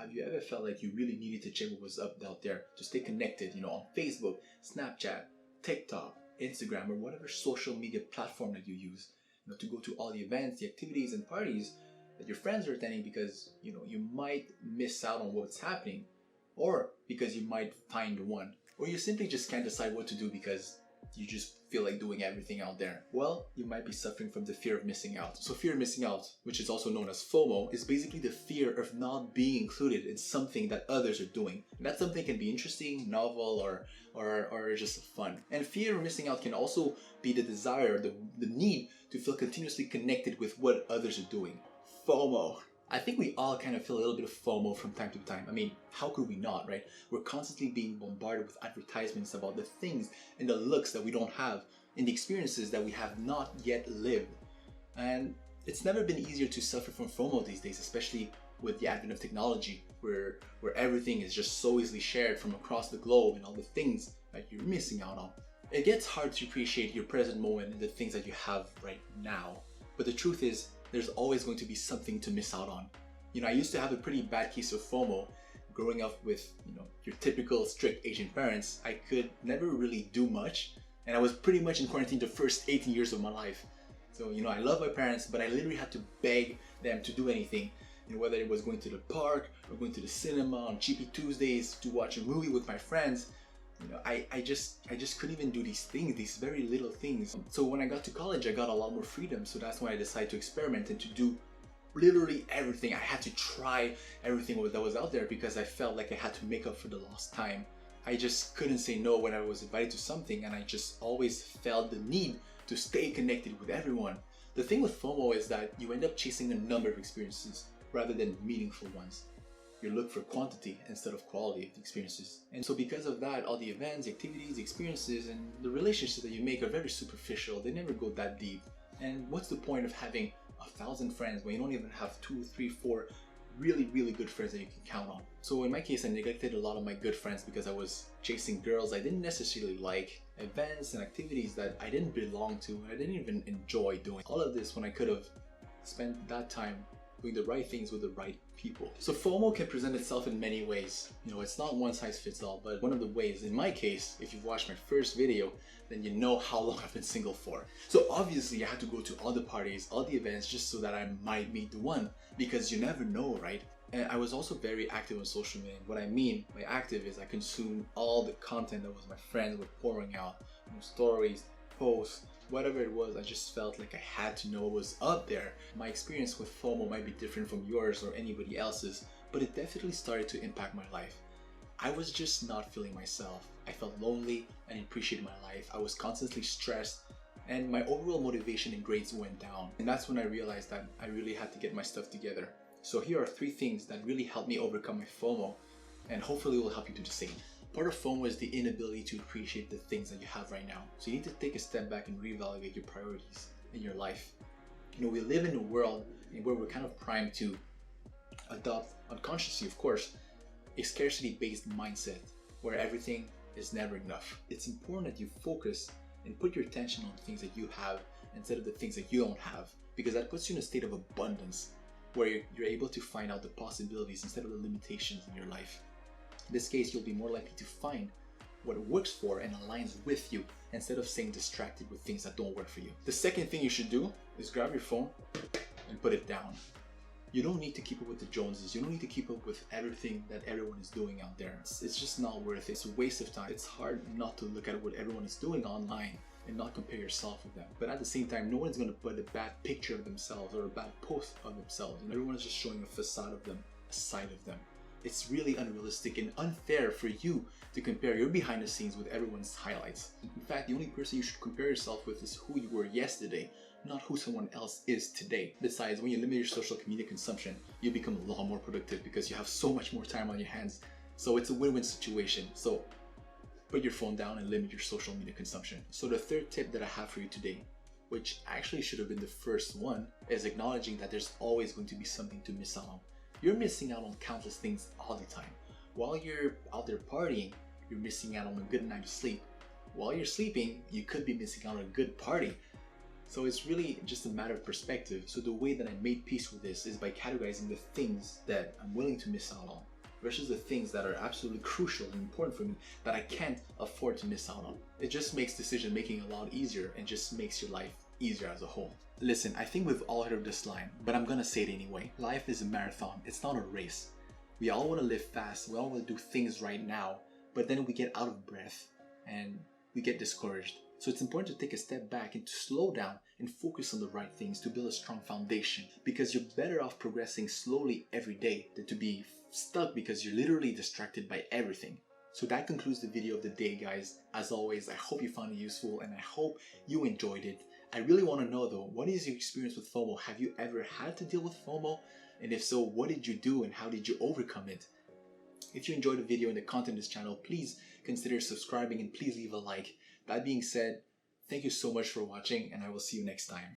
Have you ever felt like you really needed to check what was up out there to stay connected, on Facebook, Snapchat, TikTok, Instagram, or whatever social media platform that you use, to go to all the events, the activities and parties that your friends are attending because, you might miss out on what's happening, or because you might find one, or you simply just can't decide what to do because you just feel like doing everything out there. Well, you might be suffering from the fear of missing out. So fear of missing out, which is also known as FOMO, is basically the fear of not being included in something that others are doing. And that something can be interesting, novel, or just fun. And fear of missing out can also be the desire, the need to feel continuously connected with what others are doing. FOMO. I think we all kind of feel a little bit of FOMO from time to time. I mean, how could we not, right? We're constantly being bombarded with advertisements about the things and the looks that we don't have and the experiences that we have not yet lived. And it's never been easier to suffer from FOMO these days, especially with the advent of technology, where everything is just so easily shared from across the globe and all the things that you're missing out on. It gets hard to appreciate your present moment and the things that you have right now. But the truth is, there's always going to be something to miss out on. I used to have a pretty bad case of FOMO. Growing up with, your typical strict Asian parents, I could never really do much. And I was pretty much in quarantine the first 18 years of my life. So, I love my parents, but I literally had to beg them to do anything. Whether it was going to the park or going to the cinema on Cheapy Tuesdays to watch a movie with my friends. I just couldn't even do these things, these very little things. So when I got to college, I got a lot more freedom. So that's when I decided to experiment and to do literally everything. I had to try everything that was out there because I felt like I had to make up for the lost time. I just couldn't say no when I was invited to something, and I just always felt the need to stay connected with everyone. The thing with FOMO is that you end up chasing a number of experiences rather than meaningful ones. You look for quantity instead of quality of the experiences. And so because of that, all the events, activities, experiences, and the relationships that you make are very superficial. They never go that deep. And what's the point of having 1,000 friends when you don't even have 2, 3, 4 really, really good friends that you can count on? So in my case, I neglected a lot of my good friends because I was chasing girls I didn't necessarily like, events and activities that I didn't belong to, and I didn't even enjoy doing. All of this when I could have spent that time doing the right things with the right people. So FOMO can present itself in many ways. It's not one size fits all, but one of the ways, in my case, if you've watched my first video, then you know how long I've been single for. So obviously I had to go to all the parties, all the events, just so that I might meet the one, because you never know, right? And I was also very active on social media. What I mean by active is I consumed all the content that was my friends were pouring out, stories, posts, whatever it was. I just felt like I had to know what was up there. My experience with FOMO might be different from yours or anybody else's, but it definitely started to impact my life. I was just not feeling myself. I felt lonely and appreciated my life. I was constantly stressed, and my overall motivation and grades went down. And that's when I realized that I really had to get my stuff together. So here are 3 things that really helped me overcome my FOMO, and hopefully will help you do the same. Part of FOMO is the inability to appreciate the things that you have right now. So you need to take a step back and reevaluate your priorities in your life. We live in a world where we're kind of primed to adopt, unconsciously of course, a scarcity-based mindset where everything is never enough. It's important that you focus and put your attention on the things that you have instead of the things that you don't have, because that puts you in a state of abundance where you're able to find out the possibilities instead of the limitations in your life. In this case, you'll be more likely to find what works for and aligns with you instead of staying distracted with things that don't work for you. The second thing you should do is grab your phone and put it down. You don't need to keep up with the Joneses. You don't need to keep up with everything that everyone is doing out there. It's just not worth it. It's a waste of time. It's hard not to look at what everyone is doing online and not compare yourself with them. But at the same time, no one's going to put a bad picture of themselves or a bad post of themselves. Everyone is just showing a facade of them, a side of them. It's really unrealistic and unfair for you to compare your behind the scenes with everyone's highlights. In fact, the only person you should compare yourself with is who you were yesterday, not who someone else is today. Besides, when you limit your social media consumption, you become a lot more productive because you have so much more time on your hands. So it's a win-win situation. So put your phone down and limit your social media consumption. So the third tip that I have for you today, which actually should have been the first one, is acknowledging that there's always going to be something to miss out on. You're missing out on countless things all the time. While you're out there partying, you're missing out on a good night's sleep. While you're sleeping, you could be missing out on a good party. So it's really just a matter of perspective. So the way that I made peace with this is by categorizing the things that I'm willing to miss out on versus the things that are absolutely crucial and important for me that I can't afford to miss out on. It just makes decision making a lot easier and just makes your life easier as a whole. Listen, I think we've all heard this line, but I'm gonna say it anyway. Life is a marathon, it's not a race. We all wanna live fast, we all wanna do things right now, but then we get out of breath and we get discouraged. So it's important to take a step back and to slow down and focus on the right things to build a strong foundation, because you're better off progressing slowly every day than to be stuck because you're literally distracted by everything. So that concludes the video of the day, guys. As always, I hope you found it useful and I hope you enjoyed it. I really want to know though, what is your experience with FOMO? Have you ever had to deal with FOMO? And if so, what did you do and how did you overcome it? If you enjoyed the video and the content of this channel, please consider subscribing and please leave a like. That being said, thank you so much for watching and I will see you next time.